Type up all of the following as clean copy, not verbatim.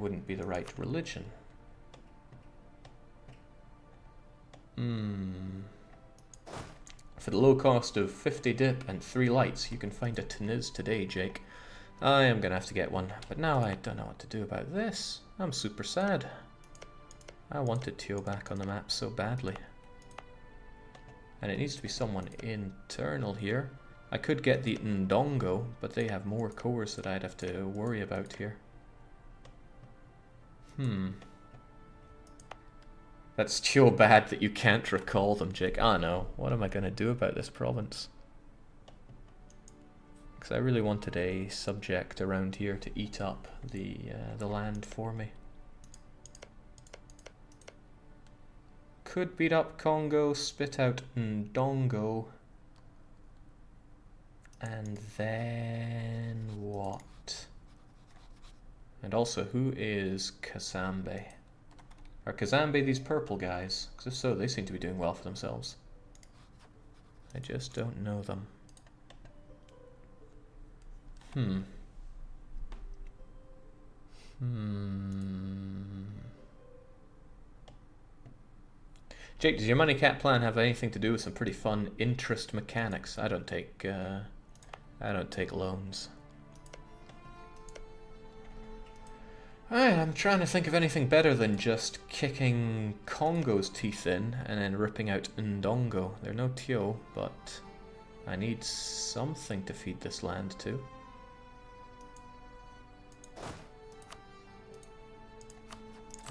wouldn't be the right religion. For the low cost of 50 dip and 3 lights, you can find a Teniz today, Jake. I am gonna have to get one, but now I don't know what to do about this. I'm super sad. I wanted Teo back on the map so badly. And it needs to be someone internal here. I could get the Ndongo, but they have more cores that I'd have to worry about here. That's so bad that you can't recall them, Jake. Ah, no. What am I going to do about this province? Because I really wanted a subject around here to eat up the land for me. Could beat up Congo, spit out Ndongo. And then what? And also, who is Kazambe? Are Kazambe these purple guys? Because if so, they seem to be doing well for themselves. I just don't know them. Jake, does your money cap plan have anything to do with some pretty fun interest mechanics? I don't take loans. I'm trying to think of anything better than just kicking Congo's teeth in and then ripping out Ndongo. They're no Teo, but I need something to feed this land to.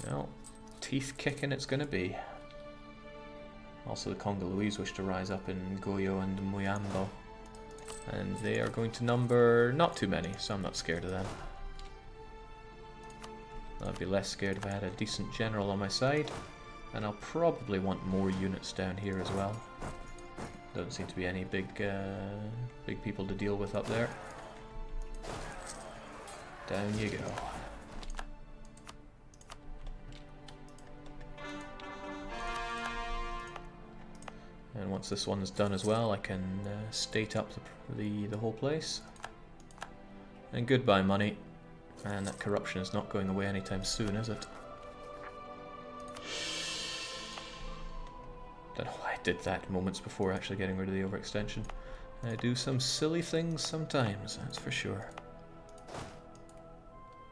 Well, teeth kicking it's gonna be. Also, the Congolese wish to rise up in Goyo and Muyambo. And they are going to number not too many, so I'm not scared of them. I'd be less scared if I had a decent general on my side. And I'll probably want more units down here as well. Don't seem to be any big people to deal with up there. Down you go. And once this one's done as well, I can state up the whole place. And goodbye, money. And that corruption is not going away anytime soon, is it? Don't know why I did that moments before actually getting rid of the overextension. I do some silly things sometimes, that's for sure.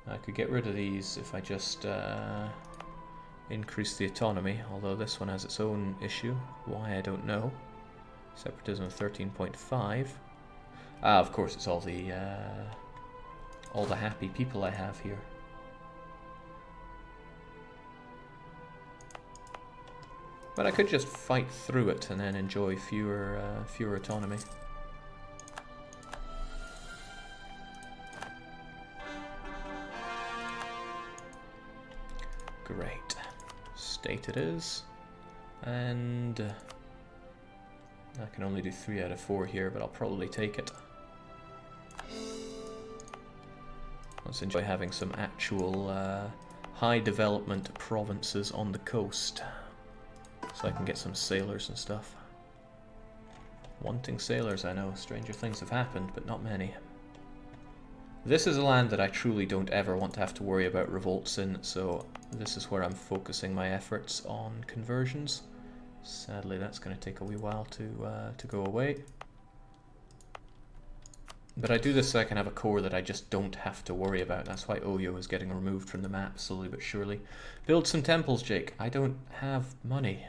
I could get rid of these if I just increase the autonomy, although this one has its own issue. Why, I don't know. Separatism 13.5. Ah, of course, it's all the happy people I have here. But I could just fight through it and then enjoy fewer autonomy. Great. State it is. And I can only do 3 out of 4 here, but I'll probably take it. Let's enjoy having some actual high development provinces on the coast. So I can get some sailors and stuff. Wanting sailors, I know. Stranger things have happened, but not many. This is a land that I truly don't ever want to have to worry about revolts in, so this is where I'm focusing my efforts on conversions. Sadly, that's going to take a wee while to go away. But I do this so I can have a core that I just don't have to worry about. That's why Oyo is getting removed from the map slowly but surely. Build some temples, Jake. I don't have money.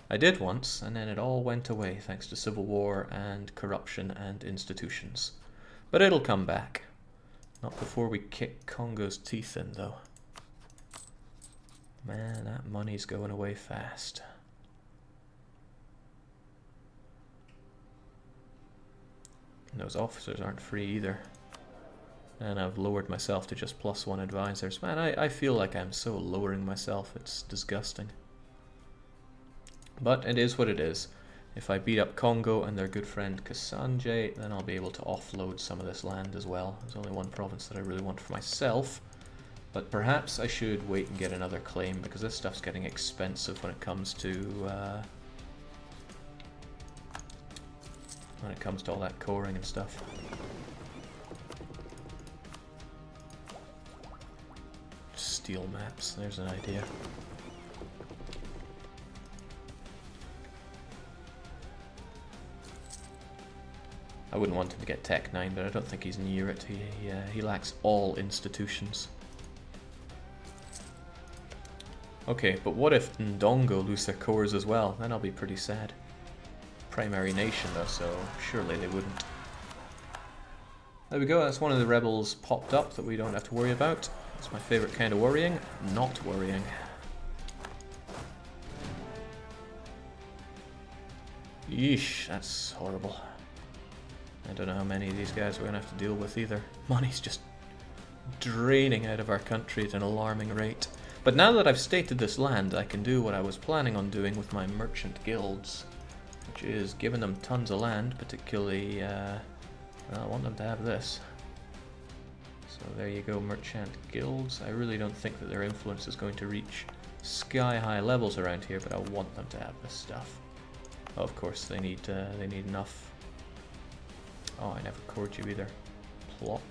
I did once, and then it all went away thanks to civil war and corruption and institutions. But it'll come back. Not before we kick Congo's teeth in, though. Man, that money's going away fast. And those officers aren't free either. And I've lowered myself to just +1 advisors. Man, I feel like I'm so lowering myself, it's disgusting. But it is what it is. If I beat up Congo and their good friend Kasanje, then I'll be able to offload some of this land as well. There's only one province that I really want for myself. But perhaps I should wait and get another claim, because this stuff's getting expensive when it comes to all that coring and stuff. steel maps. There's an idea. I wouldn't want him to get Tech 9, but I don't think he's near it. He lacks all institutions. Okay, but what if Ndongo lose their cores as well? Then I'll be pretty sad. Primary nation though, so surely they wouldn't. There we go, that's one of the rebels popped up that we don't have to worry about. It's my favourite kind of worrying, not worrying. Yeesh, that's horrible. I don't know how many of these guys we're going to have to deal with either. Money's just draining out of our country at an alarming rate. But now that I've stated this land, I can do what I was planning on doing with my merchant guilds, which is giving them tons of land, particularly, well, I want them to have this. So there you go, merchant guilds. I really don't think that their influence is going to reach sky-high levels around here, but I want them to have this stuff. Oh, of course, they need enough. Oh, I never cored you either. Plop.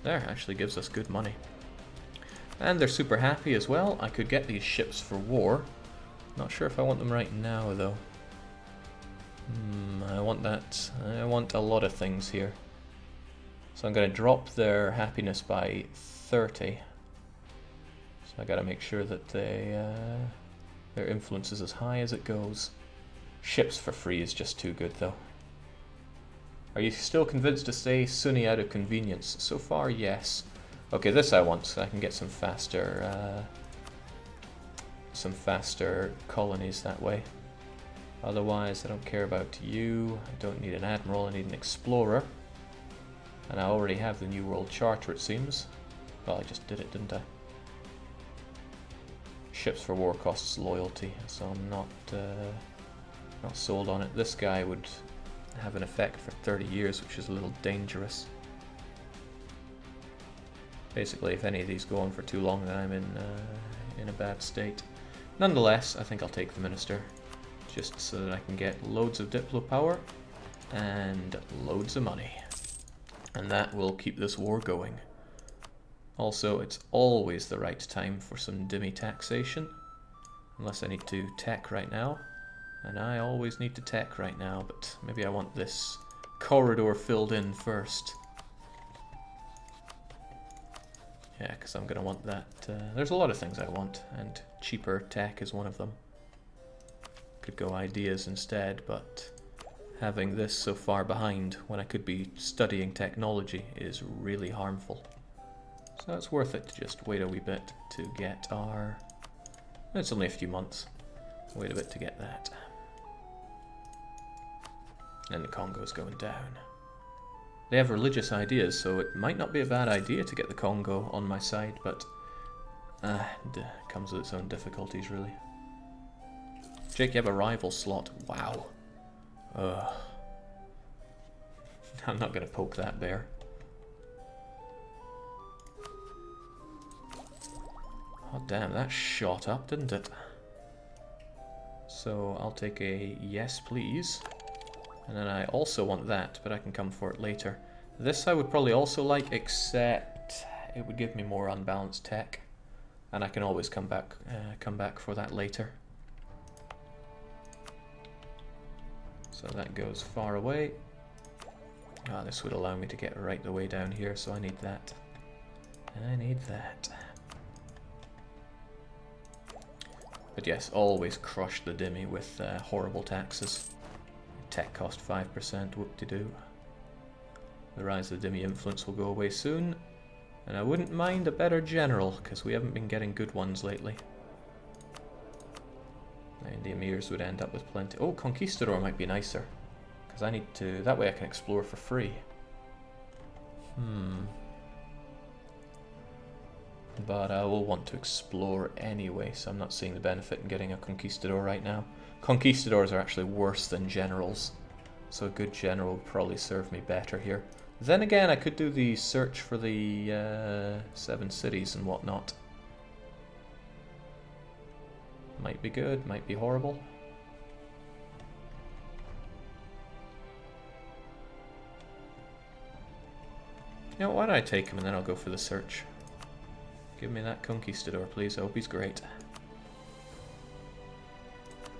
There, actually gives us good money. And they're super happy as well. I could get these ships for war. Not sure if I want them right now, though. I want that. I want a lot of things here. So I'm going to drop their happiness by 30. So I got to make sure that their influence is as high as it goes. Ships for free is just too good, though. Are you still convinced to stay Sunni out of convenience? So far, yes. Okay, this I want, so I can get some faster colonies that way. Otherwise, I don't care about you. I don't need an admiral, I need an explorer. And I already have the New World Charter, it seems. Well, I just did it, didn't I? Ships for war costs loyalty, so I'm not sold on it. This guy would have an effect for 30 years, which is a little dangerous. Basically, if any of these go on for too long, then I'm in a bad state. Nonetheless, I think I'll take the minister, just so that I can get loads of Diplo power and loads of money. And that will keep this war going. Also, it's always the right time for some dimmy taxation, unless I need to tech right now. And I always need to tech right now, but maybe I want this corridor filled in first. Yeah, because I'm going to want that. There's a lot of things I want, and cheaper tech is one of them. Could go ideas instead, but having this so far behind when I could be studying technology is really harmful. So it's worth it to just wait a wee bit to get our... It's only a few months. Wait a bit to get that. And the Congo's going down. They have religious ideas, so it might not be a bad idea to get the Congo on my side, but it comes with its own difficulties, really. Jake, you have a rival slot. Wow. I'm not going to poke that bear. Oh damn, that shot up, didn't it? So I'll take a yes please. And then I also want that, but I can come for it later. This I would probably also like, except it would give me more unbalanced tech. And I can always come back for that later. So that goes far away. Ah, this would allow me to get right the way down here, so I need that. I need that. But yes, always crush the Dimmy with horrible taxes. Tech cost 5%, whoop-de-doo. The rise of the Dimmy influence will go away soon. And I wouldn't mind a better general, because we haven't been getting good ones lately. And the emirs would end up with plenty. Oh, Conquistador might be nicer. Because I need to... That way I can explore for free. But I will want to explore anyway, so I'm not seeing the benefit in getting a Conquistador right now. Conquistadors are actually worse than generals, so a good general would probably serve me better here. Then again, I could do the search for the 7 cities and whatnot. Might be good, might be horrible. You know, why don't I take him and then I'll go for the search? Give me that conquistador, please. I hope he's great.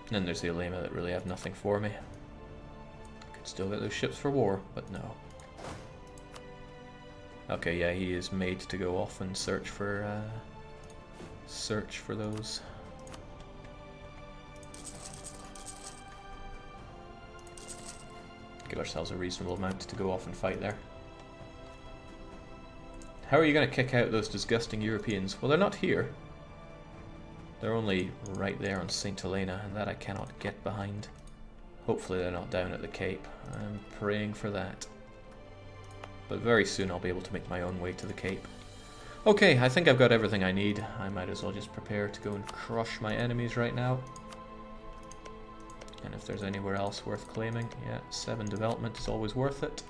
And then there's the Alema that really have nothing for me. Could still get those ships for war, but no. Okay, yeah, he is made to go off and search for those. Give ourselves a reasonable amount to go off and fight there. How are you going to kick out those disgusting Europeans? Well, they're not here. They're only right there on St. Helena, and that I cannot get behind. Hopefully they're not down at the Cape. I'm praying for that. But very soon I'll be able to make my own way to the Cape. Okay, I think I've got everything I need. I might as well just prepare to go and crush my enemies right now. And if there's anywhere else worth claiming, yeah, 7 development is always worth it.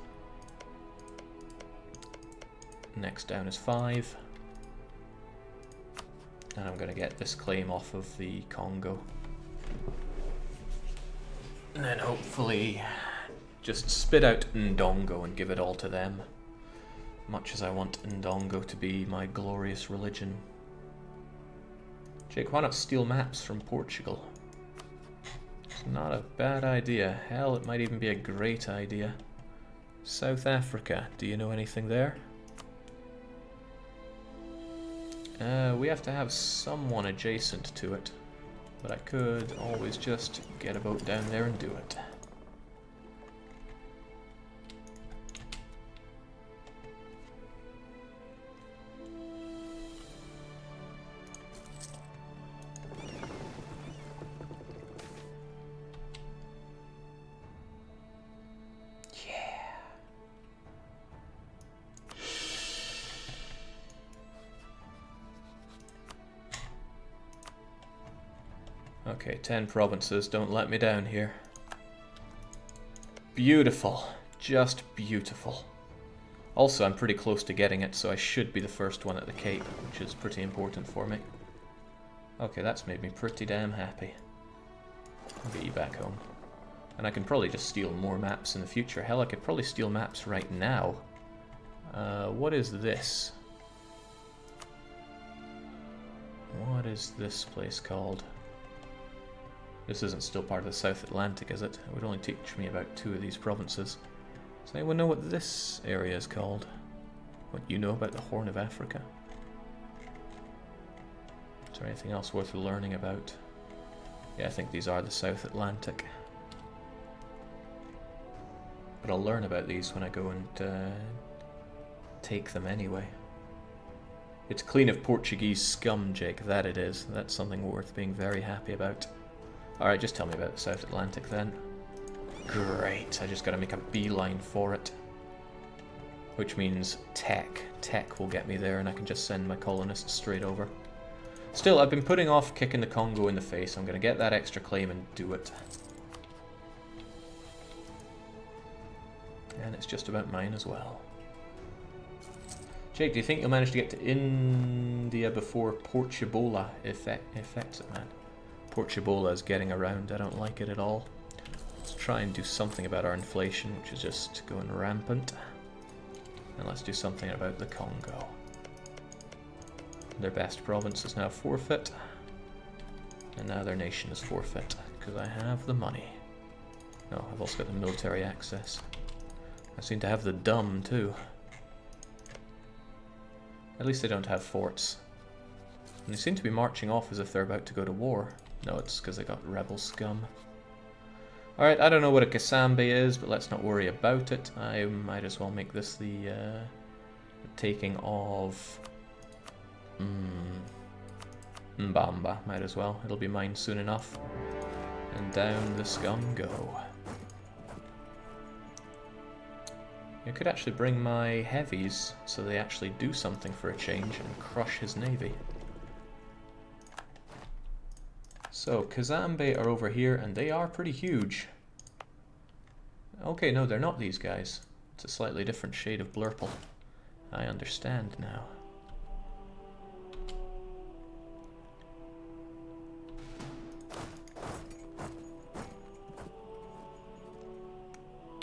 Next down is 5. And I'm going to get this claim off of the Congo. And then hopefully just spit out Ndongo and give it all to them. Much as I want Ndongo to be my glorious religion. Jake, why not steal maps from Portugal? It's not a bad idea. Hell, it might even be a great idea. South Africa, do you know anything there? We have to have someone adjacent to it. But I could always just get a boat down there and do it. Okay, 10 provinces, don't let me down here. Beautiful, just beautiful. Also, I'm pretty close to getting it, so I should be the first one at the Cape, which is pretty important for me. Okay, that's made me pretty damn happy. I'll get you back home. And I can probably just steal more maps in the future. Hell, I could probably steal maps right now. What is this? What is this place called? This isn't still part of the South Atlantic, is it? It would only teach me about 2 of these provinces. Does anyone know what this area is called? What you know about the Horn of Africa? Is there anything else worth learning about? Yeah, I think these are the South Atlantic. But I'll learn about these when I go and take them anyway. It's clean of Portuguese scum, Jake, that it is. That's something worth being very happy about. Alright, just tell me about the South Atlantic then. Great, I just gotta make a beeline for it. Which means tech. Tech will get me there and I can just send my colonists straight over. Still, I've been putting off kicking the Congo in the face. I'm gonna get that extra claim and do it. And it's just about mine as well. Jake, do you think you'll manage to get to India before Portubola affects it, man? Portubola is getting around, I don't like it at all. Let's try and do something about our inflation, which is just going rampant. And let's do something about the Congo. Their best province is now forfeit. And now their nation is forfeit, because I have the money. No, I've also got the military access. I seem to have the dumb too. At least they don't have forts. And they seem to be marching off as if they're about to go to war. No, it's because they got rebel scum. Alright, I don't know what a Kasambe is, but let's not worry about it. I might as well make this the taking of Mbamba, might as well. It'll be mine soon enough. And down the scum go. I could actually bring my heavies so they actually do something for a change and crush his navy. So, Kazambe are over here, and they are pretty huge. Okay, no, they're not these guys. It's a slightly different shade of blurple. I understand now.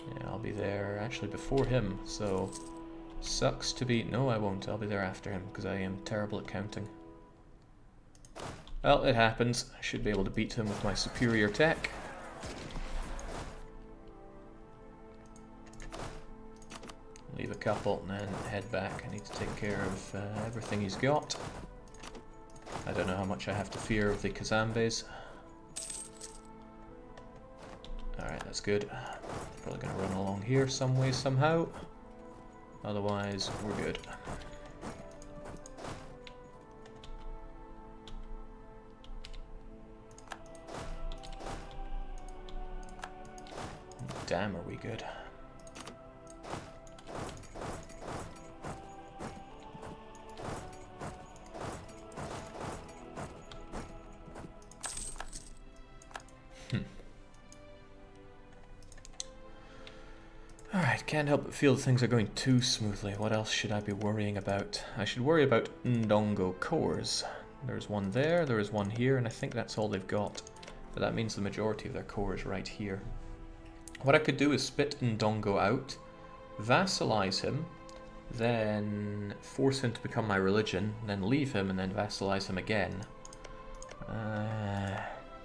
Yeah, I'll be there actually before him, so Sucks to be... No, I won't. I'll be there after him, because I am terrible at counting. Well, it happens. I should be able to beat him with my superior tech. Leave a couple and then head back. I need to take care of everything he's got. I don't know how much I have to fear of the Kazambes. Alright, that's good. Probably going to run along here some way, somehow. Otherwise, we're good. Damn, are we good. Alright, can't help but feel things are going too smoothly. What else should I be worrying about? I should worry about Ndongo cores. There's one there, there is one here, and I think that's all they've got. But that means the majority of their core is right here. What I could do is spit Ndongo out, vassalize him, then force him to become my religion, then leave him and then vassalize him again.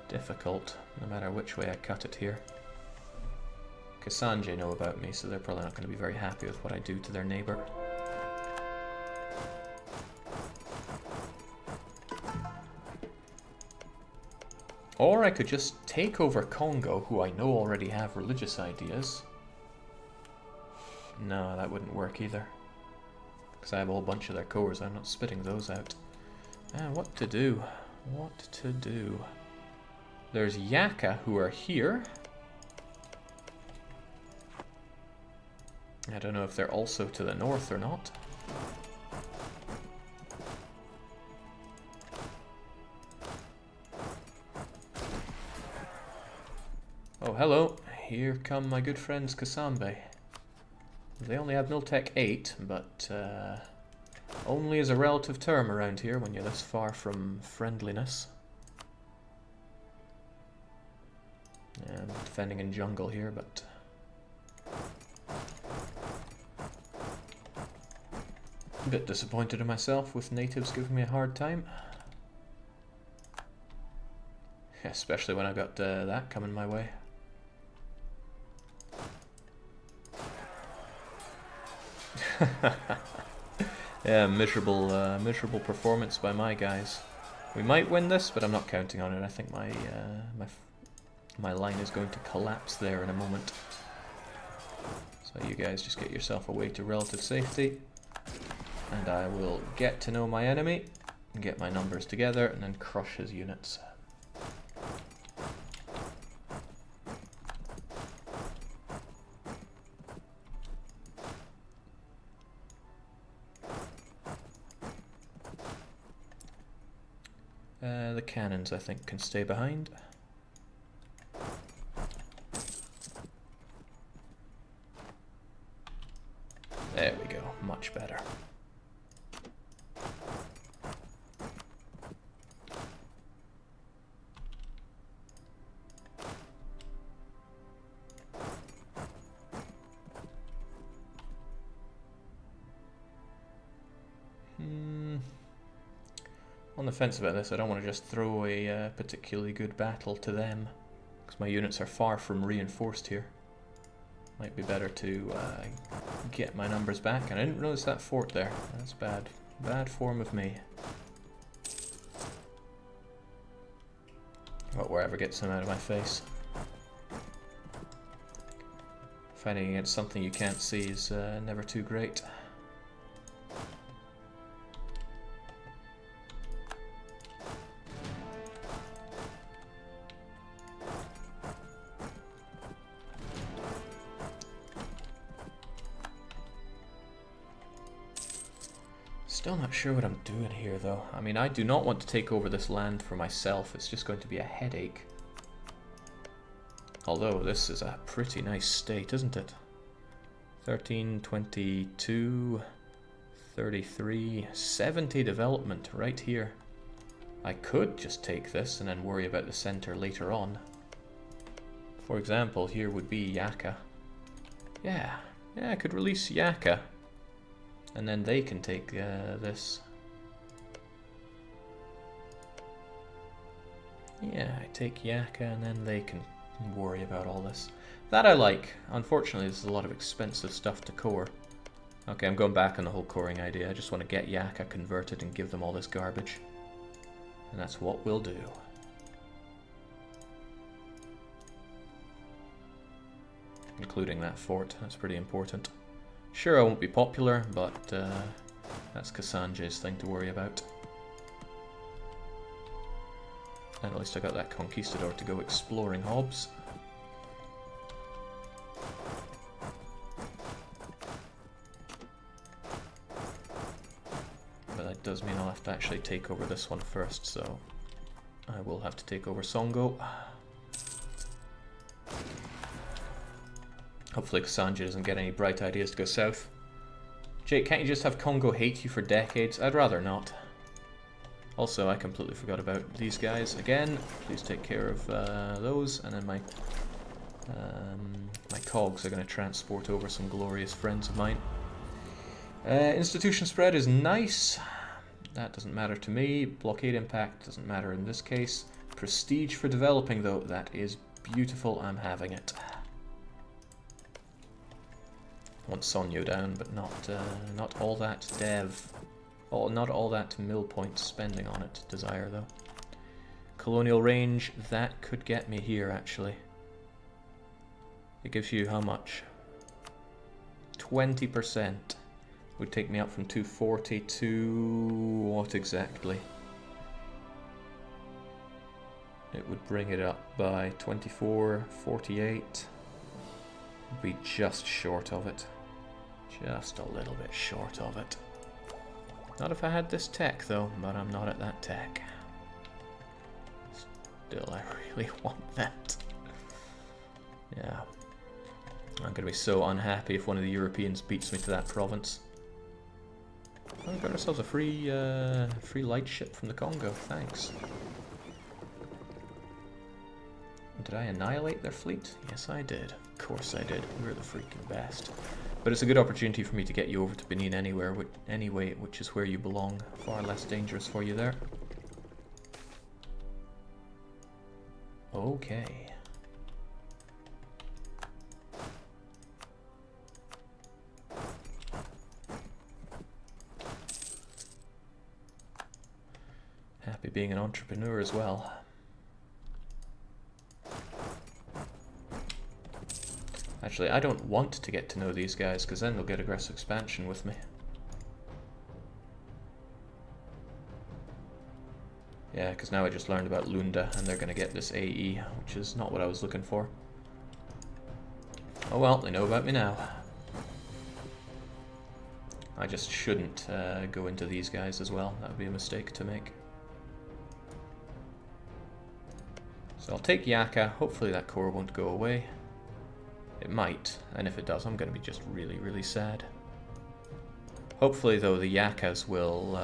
Difficult, no matter which way I cut it here. Kasanje know about me, so they're probably not going to be very happy with what I do to their neighbor. Or I could just take over Congo, who I know already have religious ideas. No, that wouldn't work either. Because I have a whole bunch of their cores, I'm not spitting those out. What to do? What to do? There's Yaka, who are here. I don't know if they're also to the north or not. Oh, hello. Here come my good friends Kasambe. They only have Miltech 8, but only is a relative term around here when you're this far from friendliness. Yeah, I'm defending in jungle here, but... a bit disappointed in myself with natives giving me a hard time. Especially when I got that coming my way. Yeah, miserable performance by my guys. We might win this, but I'm not counting on it. I think my line is going to collapse there in a moment. So you guys just get yourself away to relative safety. And I will get to know my enemy, and get my numbers together, and then crush his units. The cannons, I think, can stay behind. There we go, much better. On the fence about this, I don't want to just throw a particularly good battle to them, because my units are far from reinforced here. Might be better to get my numbers back, and I didn't notice that fort there. That's bad. Bad form of me. But wherever gets them out of my face. Fighting against something you can't see is never too great. Still not sure what I'm doing here, though. I mean, I do not want to take over this land for myself. It's just going to be a headache. Although, this is a pretty nice state, isn't it? 13, 22, 33, 70 development right here. I could just take this and then worry about the center later on. For example, here would be Yaka. Yeah, I could release Yaka. And then they can take this. Yeah, I take Yaka and then they can worry about all this. That I like. Unfortunately, there's a lot of expensive stuff to core. Okay, I'm going back on the whole coring idea. I just want to get Yaka converted and give them all this garbage. And that's what we'll do. Including that fort. That's pretty important. Sure, I won't be popular, but that's Kassanj's thing to worry about. And at least I got that conquistador to go exploring Hobbs. But that does mean I'll have to actually take over this one first, so I will have to take over Songo. Hopefully Cassandra doesn't get any bright ideas to go south. Jake, can't you just have Congo hate you for decades? I'd rather not. Also, I completely forgot about these guys again. Please take care of those, and then my cogs are going to transport over some glorious friends of mine. Institution spread is nice. That doesn't matter to me. Blockade impact doesn't matter in this case. Prestige for developing, though, that is beautiful. I'm having it. I want Sonyo down, but not all that dev. Oh, not all that mill point spending on it. Desire, though. Colonial range, that could get me here, actually. It gives you how much? 20%. Would take me up from 240 to what exactly? It would bring it up by 24, 48. Would be just short of it. Just a little bit short of it. Not if I had this tech, though, but I'm not at that tech. Still, I really want that. Yeah. I'm going to be so unhappy if one of the Europeans beats me to that province. Oh, we got ourselves a free light ship from the Congo, thanks. Did I annihilate their fleet? Yes, I did. Of course I did. We're the freaking best. But it's a good opportunity for me to get you over to Benin anyway, which is where you belong. Far less dangerous for you there. Okay. Happy being an entrepreneur as well. Actually, I don't want to get to know these guys, because then they'll get aggressive expansion with me. Yeah, because now I just learned about Lunda, and they're going to get this AE, which is not what I was looking for. Oh well, they know about me now. I just shouldn't go into these guys as well. That would be a mistake to make. So I'll take Yaka. Hopefully that core won't go away. It might, and if it does, I'm going to be just really, really sad. Hopefully, though, the Yakas will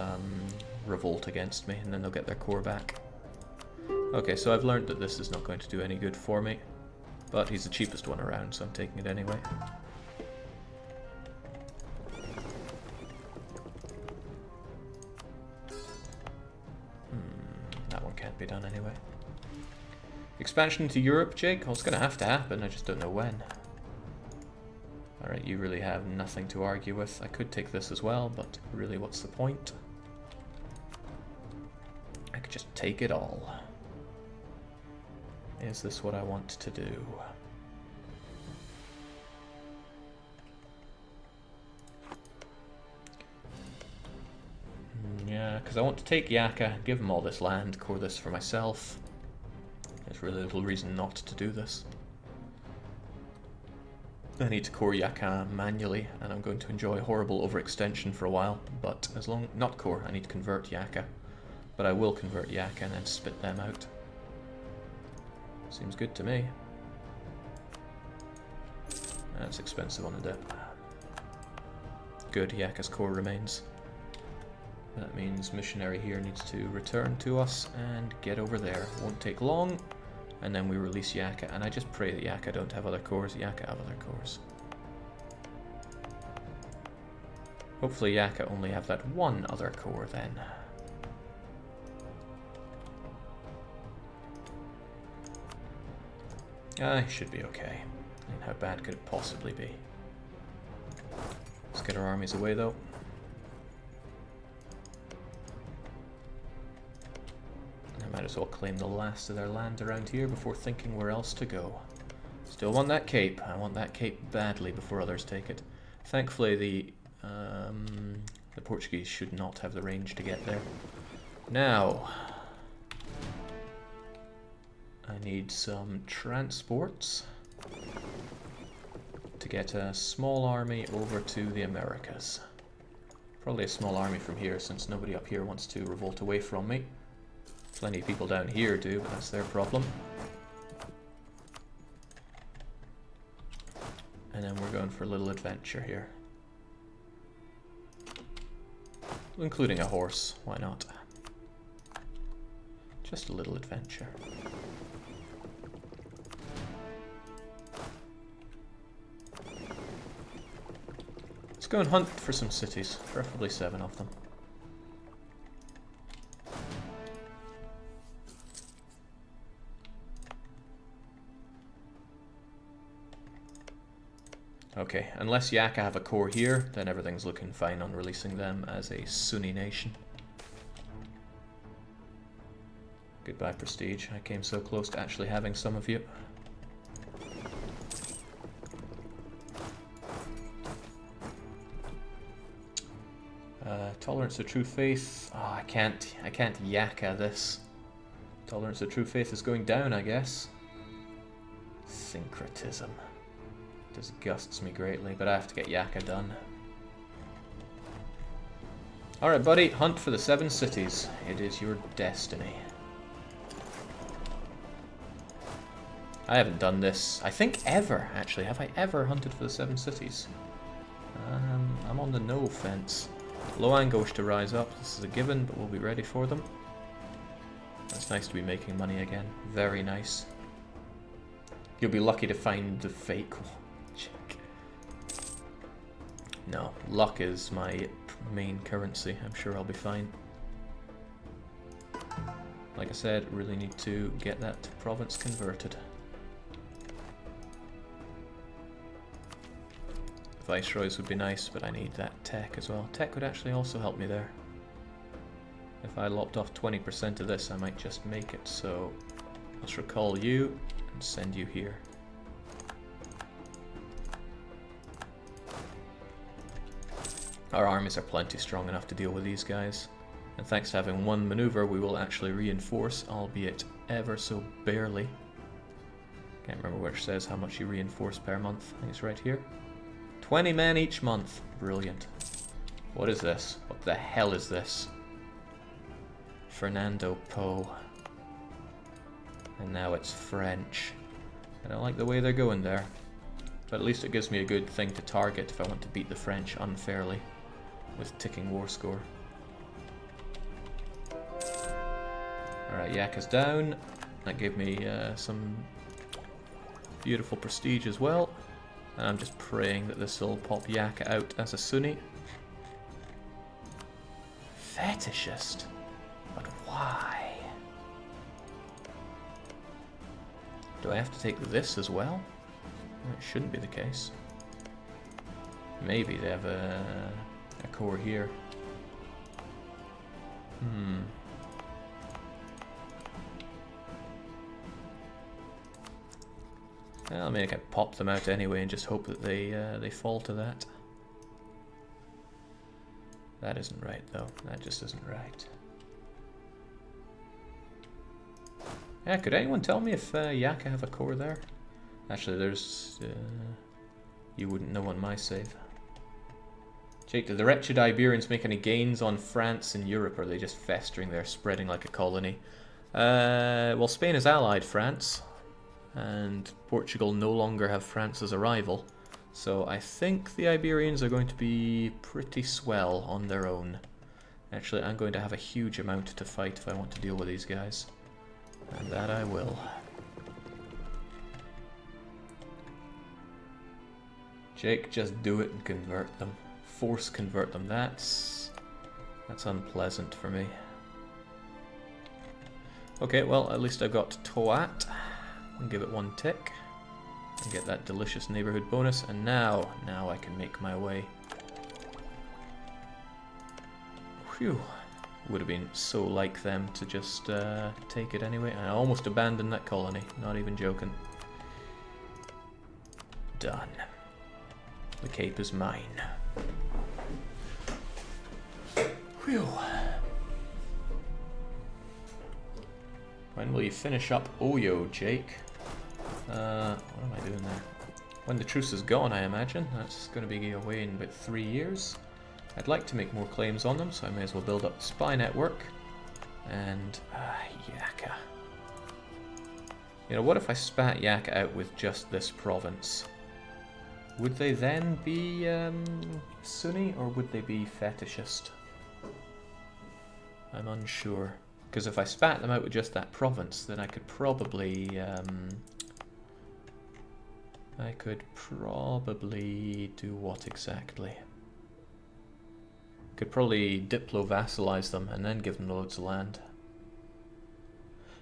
revolt against me, and then they'll get their core back. Okay, so I've learned that this is not going to do any good for me, but he's the cheapest one around, so I'm taking it anyway. That one can't be done anyway. Expansion to Europe, Jake? Well, it's going to happen, I just don't know when. Alright, you really have nothing to argue with. I could take this as well, but really what's the point? I could just take it all. Is this what I want to do? Yeah, because I want to take Yaka, give him all this land, core this for myself. There's really little reason not to do this. I need to core Yaka manually, and I'm going to enjoy horrible overextension for a while, but as long... not core, I need to convert Yaka. But I will convert Yaka and then spit them out. Seems good to me. That's expensive on the dip. Good, Yaka's core remains. That means missionary here needs to return to us and get over there. Won't take long. And then we release Yaka, and I just pray that Yaka don't have other cores. Yaka have other cores. Hopefully Yaka only have that one other core then. I should be okay. I mean, how bad could it possibly be? Let's get our armies away though. I might as well claim the last of their land around here before thinking where else to go. Still want that cape. I want that cape badly before others take it. Thankfully the Portuguese should not have the range to get there. Now, I need some transports to get a small army over to the Americas. Probably a small army from here, since nobody up here wants to revolt away from me. Plenty of people down here do, but that's their problem. And then we're going for a little adventure here. Including a horse, why not? Just a little adventure. Let's go and hunt for some cities, preferably 7 of them. Okay, unless Yaka have a core here, then everything's looking fine on releasing them as a Sunni nation. Goodbye, prestige. I came so close to actually having some of you. Tolerance of true faith. Oh, I can't Yaka this. Tolerance of true faith is going down, I guess. Syncretism. Disgusts me greatly, but I have to get Yaka done. Alright, buddy, hunt for the 7 cities. It is your destiny. I haven't done this, I think, ever, actually. Have I ever hunted for the 7 cities? I'm on the no fence. Loango wish to rise up. This is a given, but we'll be ready for them. It's nice to be making money again. Very nice. You'll be lucky to find the fake check. No, luck is my main currency. I'm sure I'll be fine. Like I said, really need to get that province converted. Viceroys would be nice, but I need that tech as well. Tech would actually also help me there. If I lopped off 20% of this, I might just make it. So let's recall you and send you here. Our armies are plenty strong enough to deal with these guys. And thanks to having one maneuver, we will actually reinforce, albeit ever so barely. Can't remember where it says how much you reinforce per month. I think it's right here. 20 men each month. Brilliant. What is this? What the hell is this? Fernando Po. And now it's French. I don't like the way they're going there. But at least it gives me a good thing to target if I want to beat the French unfairly with ticking war score. Alright, Yaka's down. That gave me some beautiful prestige as well. And I'm just praying that this will pop Yaka out as a Sunni. Fetishist? But why? Do I have to take this as well? It shouldn't be the case. Maybe they have a core here. Well, I mean, I can pop them out anyway and just hope that they fall to that. That isn't right, though. That just isn't right. Yeah, could anyone tell me if Yaka have a core there? Actually, there's... you wouldn't know on my save. Jake, do the wretched Iberians make any gains on France and Europe, or are they just festering there, spreading like a colony? Well, Spain has allied France, and Portugal no longer have France as a rival. So I think the Iberians are going to be pretty swell on their own. Actually, I'm going to have a huge amount to fight if I want to deal with these guys. And that I will. Jake, just do it and convert them. force convert them. That's unpleasant for me. Okay, well, at least I've got Toat. I'll give it 1 tick. And get that delicious neighborhood bonus. And now I can make my way. Phew. Would have been so like them to just take it anyway. I almost abandoned that colony. Not even joking. Done. The Cape is mine. Whew. When will you finish up Oyo, Jake? What am I doing there? When the truce is gone, I imagine. That's going to be away in about 3 years. I'd like to make more claims on them, so I may as well build up the spy network. And, Yaka. You know, what if I spat Yaka out with just this province? Would they then be Sunni, or would they be fetishist? I'm unsure. Because if I spat them out with just that province, then I could probably do what exactly? Could probably diplo-vassalize them and then give them loads of land.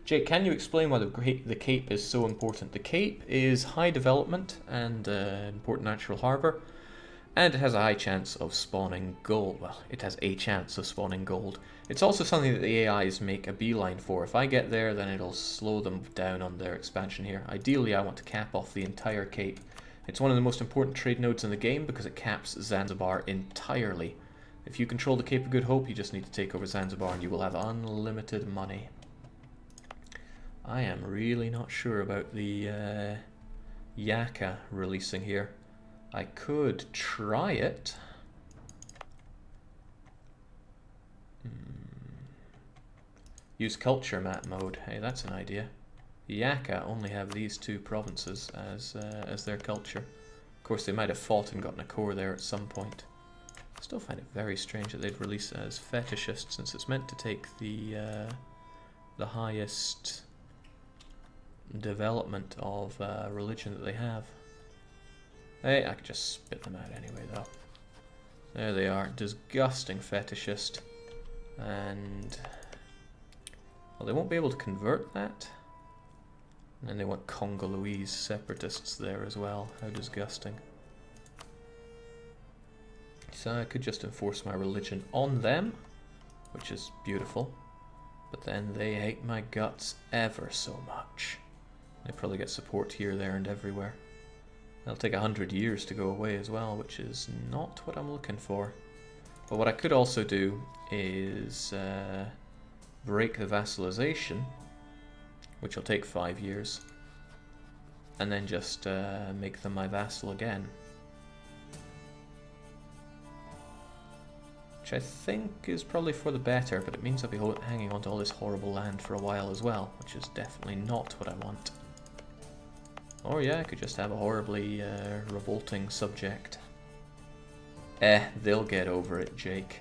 Jake, can you explain why the Cape is so important? The Cape is high development and important natural harbour, and it has a high chance of spawning gold. Well, it has a chance of spawning gold. It's also something that the AIs make a beeline for. If I get there, then it'll slow them down on their expansion here. Ideally, I want to cap off the entire Cape. It's one of the most important trade nodes in the game because it caps Zanzibar entirely. If you control the Cape of Good Hope, you just need to take over Zanzibar and you will have unlimited money. I am really not sure about the Yaka releasing here. I could try it. Use culture map mode. Hey, that's an idea. Yaka only have these 2 provinces as their culture. Of course, they might have fought and gotten a core there at some point. I still find it very strange that they'd release it as fetishist, since it's meant to take the highest development of religion that they have. Hey, I could just spit them out anyway, though. There they are. Disgusting fetishist. And, well, they won't be able to convert that. And then they want Congolese separatists there as well. How disgusting. So I could just enforce my religion on them, which is beautiful. But then they hate my guts ever so much. They probably get support here, there, and everywhere. It'll take 100 years to go away as well, which is not what I'm looking for. But what I could also do is break the vassalization, which will take 5 years, and then just make them my vassal again. Which I think is probably for the better, but it means I'll be hanging on to all this horrible land for a while as well, which is definitely not what I want. Or yeah, I could just have a horribly revolting subject. They'll get over it, Jake.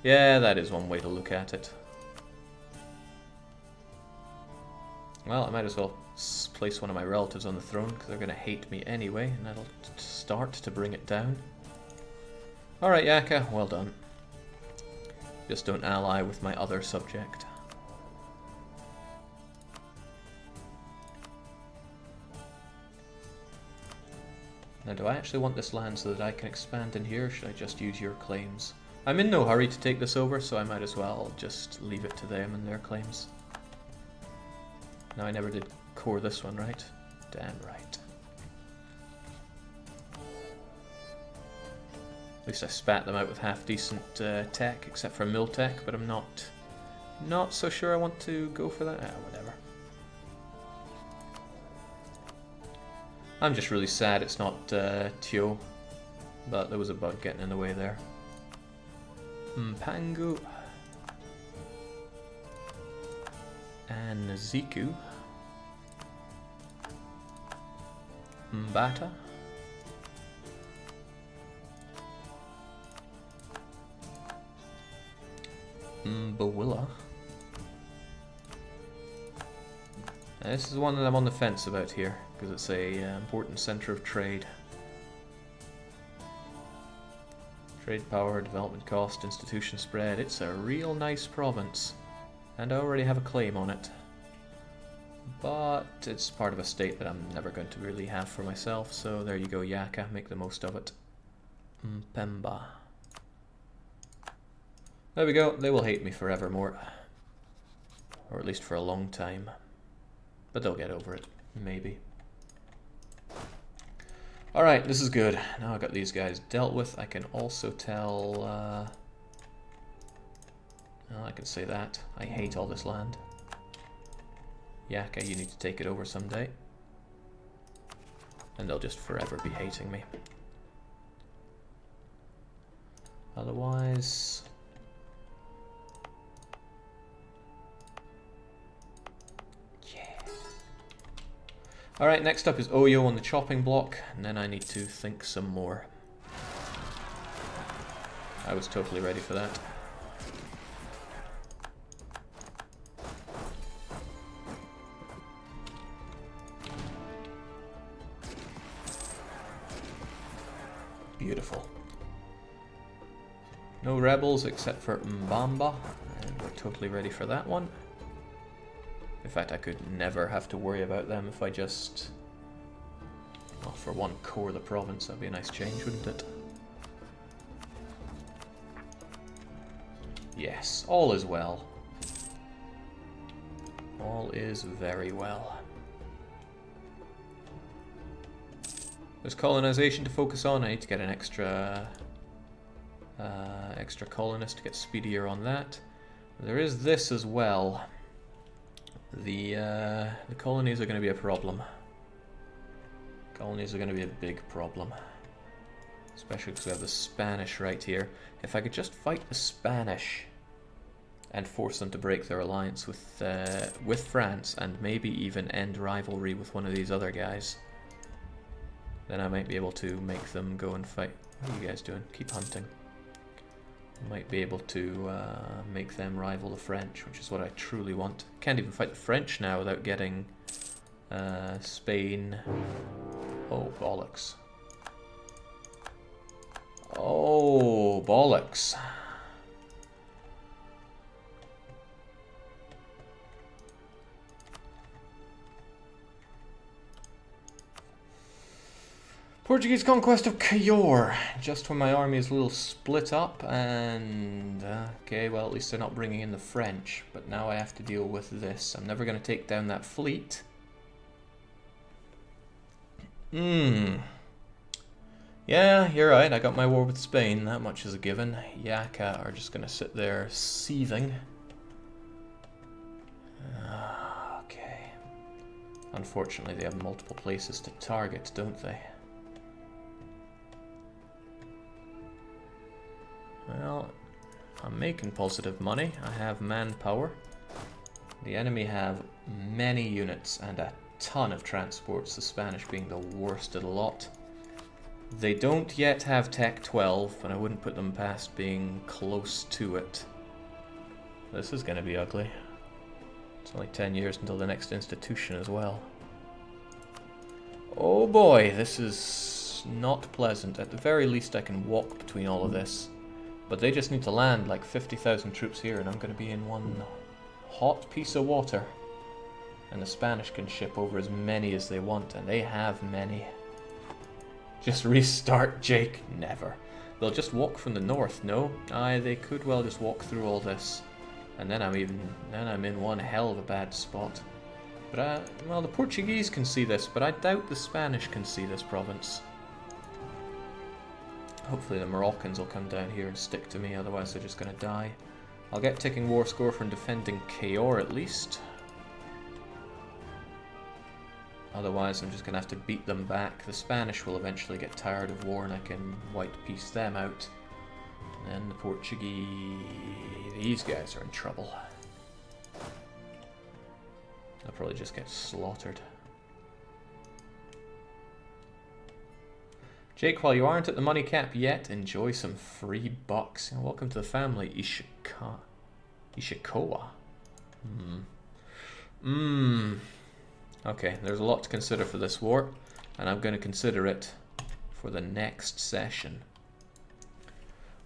Yeah, that is one way to look at it. Well, I might as well place one of my relatives on the throne, because they're going to hate me anyway, and that'll start to bring it down. Alright, Yaka, well done. Just don't ally with my other subject. Now, do I actually want this land so that I can expand in here, or should I just use your claims? I'm in no hurry to take this over, so I might as well just leave it to them and their claims. No, I never did core this one, right? Damn right. At least I spat them out with half-decent tech, except for mill tech, but I'm not so sure I want to go for that. Whatever. I'm just really sad it's not Tio, but there was a bug getting in the way there. Mpangu and Ziku, Mbata, Mbawilla. This is the one that I'm on the fence about here, because it's a important centre of trade. Trade power, development cost, institution spread. It's a real nice province. And I already have a claim on it. But it's part of a state that I'm never going to really have for myself, so there you go, Yaka, make the most of it. Mpemba. There we go, they will hate me forevermore. Or at least for a long time. But they'll get over it, maybe. Alright, this is good. Now I've got these guys dealt with. I can also tell... well, I can say that. I hate all this land. Yaka, you need to take it over someday. And they'll just forever be hating me. Otherwise... yeah. Alright, next up is Oyo on the chopping block, and then I need to think some more. I was totally ready for that. Beautiful. No rebels except for Mbamba, and we're totally ready for that one. In fact, I could never have to worry about them if I just... well, for one, core the province. That'd be a nice change, wouldn't it? Yes, all is well. All is very well. There's colonization to focus on. I need to get an extra colonist to get speedier on that. There is this as well. The colonies are going to be a problem. Colonies are going to be a big problem. Especially because we have the Spanish right here. If I could just fight the Spanish and force them to break their alliance with France, and maybe even end rivalry with one of these other guys, then I might be able to make them go and fight. What are you guys doing? Keep hunting. I might be able to make them rival the French, which is what I truly want. Can't even fight the French now without getting Spain. Oh, bollocks. Oh, bollocks. Portuguese conquest of Cayor, just when my army is a little split up, and okay, well, at least they're not bringing in the French, but now I have to deal with this. I'm never going to take down that fleet. Yeah, you're right, I got my war with Spain, that much is a given. Yaka are just going to sit there seething. Okay. Unfortunately, they have multiple places to target, don't they? Well, I'm making positive money. I have manpower. The enemy have many units and a ton of transports, the Spanish being the worst of the lot. They don't yet have Tech 12, and I wouldn't put them past being close to it. This is going to be ugly. It's only 10 years until the next institution as well. Oh boy, this is not pleasant. At the very least I can walk between all of this. But they just need to land like 50,000 troops here, and I'm going to be in one hot piece of water. And the Spanish can ship over as many as they want, and they have many. Just restart, Jake? Never. They'll just walk from the north, no? Aye, they could well just walk through all this. And then I'm in one hell of a bad spot. But, well, the Portuguese can see this, but I doubt the Spanish can see this province. Hopefully the Moroccans will come down here and stick to me, otherwise they're just going to die. I'll get ticking war score from defending Cayor at least. Otherwise I'm just going to have to beat them back. The Spanish will eventually get tired of war and I can white piece them out. And then the Portuguese... these guys are in trouble. They'll probably just get slaughtered. Jake, while you aren't at the money cap yet, enjoy some free bucks. And welcome to the family, Ishikawa. Okay, there's a lot to consider for this war, and I'm going to consider it for the next session.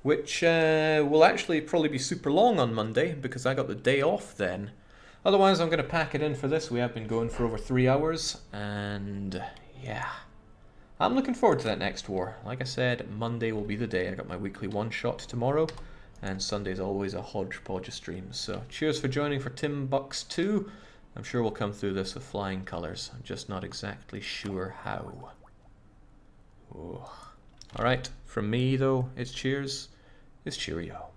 which will actually probably be super long on Monday because I got the day off then. Otherwise, I'm going to pack it in for this. We have been going for over 3 hours, and yeah. I'm looking forward to that next war. Like I said, Monday will be the day. I got my weekly one-shot tomorrow, and Sunday's always a hodgepodge of streams. So cheers for joining for Timbuck 2. I'm sure we'll come through this with flying colours. I'm just not exactly sure how. Alright, from me though, it's cheers, it's cheerio.